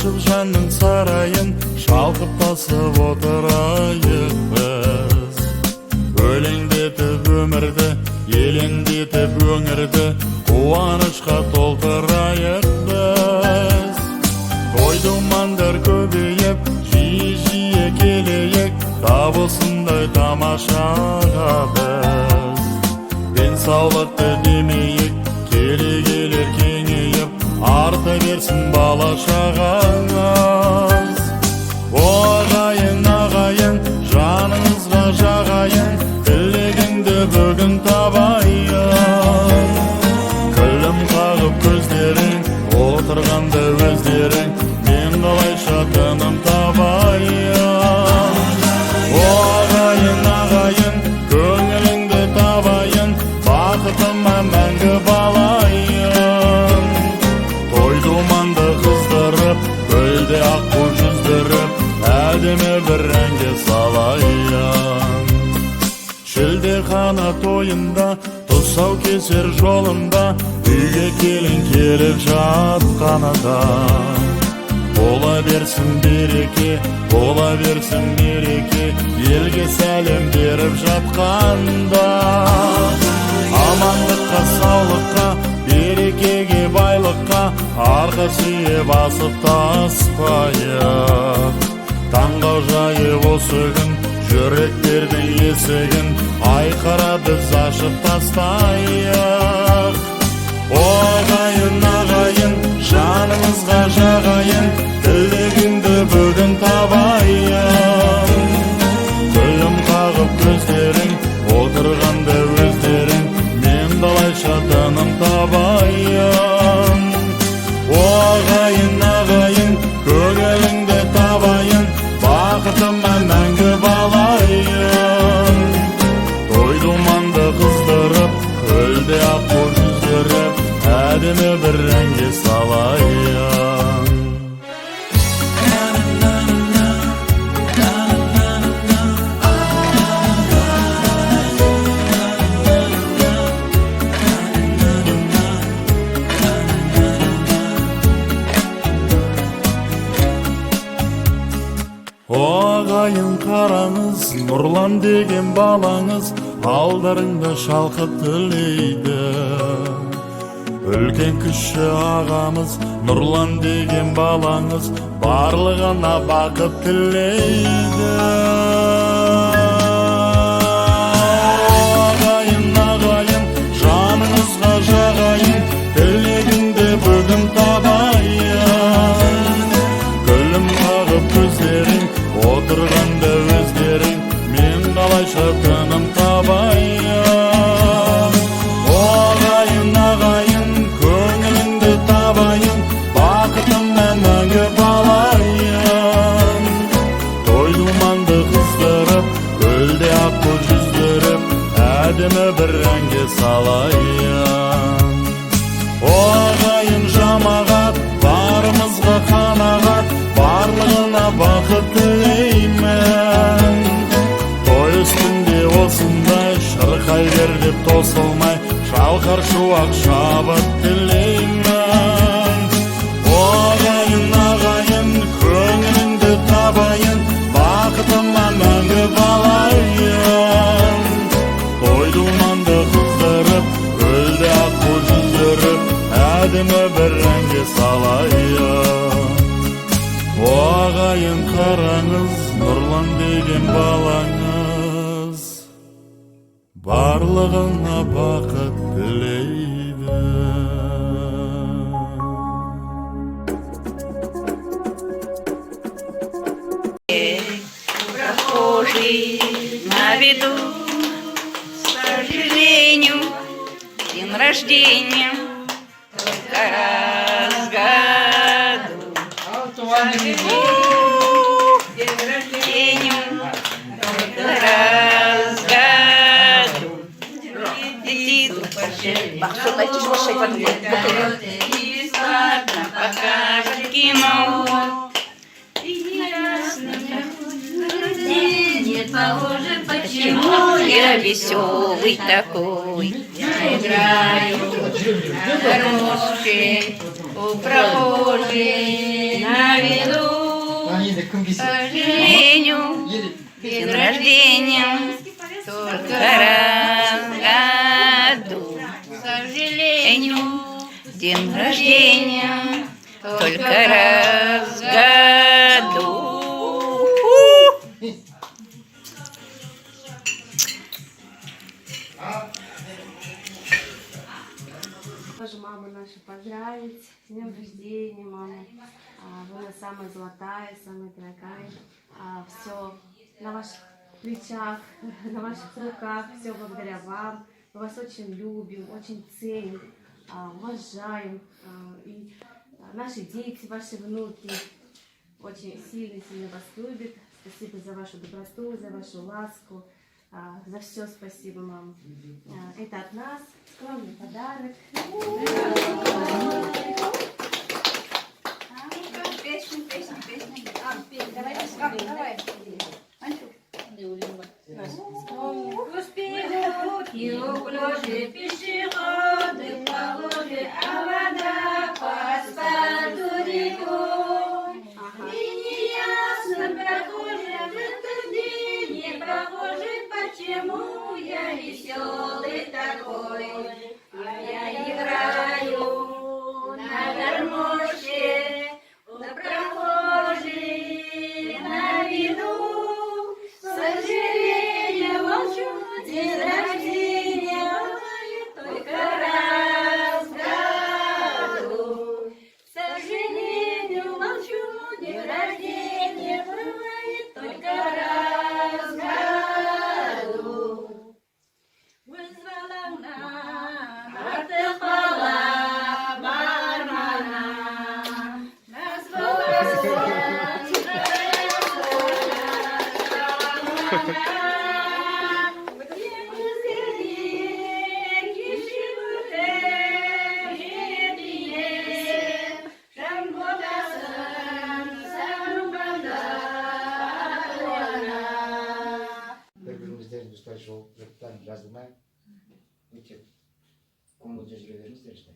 ашып жанның сарайын, шалқып тасып отырайық біз. Өлеңдетіп өмірді, елеңдетіп өңірді, қуанышқа толтырайық біз. Той-думандар көбейіп, жиі-жиі келейік, табысындай тамашаға біз. Денсаулықты демейік, келе-келер кеңейіп, арта берсін бала-шағаңыз. Ағайын, ағайын, жаныңызға жағайын, тілегіңді бүгін табайын. Күлім қағып көздерің, отырғанда өздерің, мен қалайша тыным табайын. Ағайын, ағайын, көңіліңді табайын, бақытыма мәңгі балайын. Той-думанды қыздырып, көлде аққу жүздіріп, әдемі бір әнге салайын. Шілдехана тойында, тұсау кесер жолында, үйге келін келіп жатқанада. Бола берсін береке, бола берсін береке, елге сәлем беріп жатқанда. Амандыққа, саулыққа, берекеге, байлыққа, арқа сүйе басып таспайық. Таңға жайып осы күн, жүректердің есігін айқара біз ашып тастайық. Ағайын, ағайын, жанымызға жағайын, тілегіңді бүгін табайын. Күлім қағып көздерің, отырғанда өздерің, мен далайша тыным табайын. Ағайын, ағайын, көңіліңді табайын, бақытыма мәңгі балайын. Той-думанды қыздырып, көлде аққу жүздіріп, әдемі бір әнге салайын. Ағайын, қараңыз, Нұрлан деген балаңыз алдарыңда шалқып тілейді. Үлкен кіші ағамыз Нұрлан деген балаңыз барлығына бақыт тілейді. Ағайын, ағайын, жаныңызға жағайын, тілегіңді бүгін табайын. Күлім қағып көздерің, отырғанда өздерің, мен қалайша тыным табайын. Ағайын, ағайын, көңіліңді табайын, бақытыма мәңгі балайын. Той-думанды қыздырып, көлде аққу жүздіріп, әдемі бір әнге салайын. Ағайын, жамағат, барымызға қанағат, барлығына бақыт тілеймін. Той үстінде осындай шырқай бер деп тосылмай, шалқар шуақ шабыт тілеймін. Ағайын, ағайын, көңіліңді табайын, бақытыма мәңгі балайын. Той-думанды қыздырып, көлде аққу жүздіріп, әдемі бір әнге салайын. Ағайын, қараңыз, Нұрлан деген балаңыз барлығына бақыт тілейді. Прохожий на виду, к сожалению, день рождения только раз в году. День рождения только раз в году. Летит бесплатно покажет кино. Нет, похоже, почему я веселый такой. Я играю на гармошке, у прохожих на виду. Енді кім К келсе сожалению, день рождения только раз в году. К сожалению, день рождения только раз в году. Тоже маму нашу поздравить. С днем рождения, мама. Вы у нас самая золотая, самая дорогая. Все на ваших плечах, на ваших руках. Все благодаря вам. Мы вас очень любим, очень ценим, уважаем. И наши дети, ваши внуки очень сильно вас любят. Спасибо за вашу доброту, за вашу ласку. За все спасибо, мама. Это от нас скромный подарок. Неуклюжие пешеходы по луже, а вода по асфальту рекой. И неясно прохожим в этот день, не прохожий, почему я веселый такой. А я играю на гармошке, у прохожих на виду. К сожалению, молчу, день рождения бывает только раз в году. К сожалению, молчу, день рождения бывает только раз в году. Вызвала на отдыхала бармена, назвала бір-біріңіздерді осылай жолықтан жазылмай өте көңілді жүре беріңіздерші.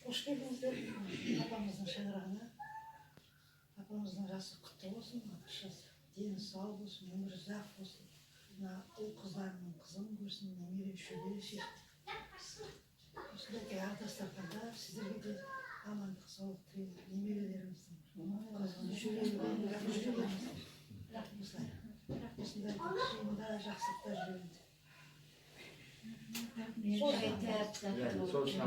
Қош келдіңіздер апамыздың шаңырағына. Апамыздың жасы құтты болсын, дені сау болсын, өмірі ұзақ болсын. Мына ұл қыздарының қызын көрсін, немере шөбере шешті. Осындай ардастарда сіздерге де амандық, саулық тілеймін. Немерелеріміздің қызын шөберелерін осындай жиында жақсылықта жүреді. Сол үшін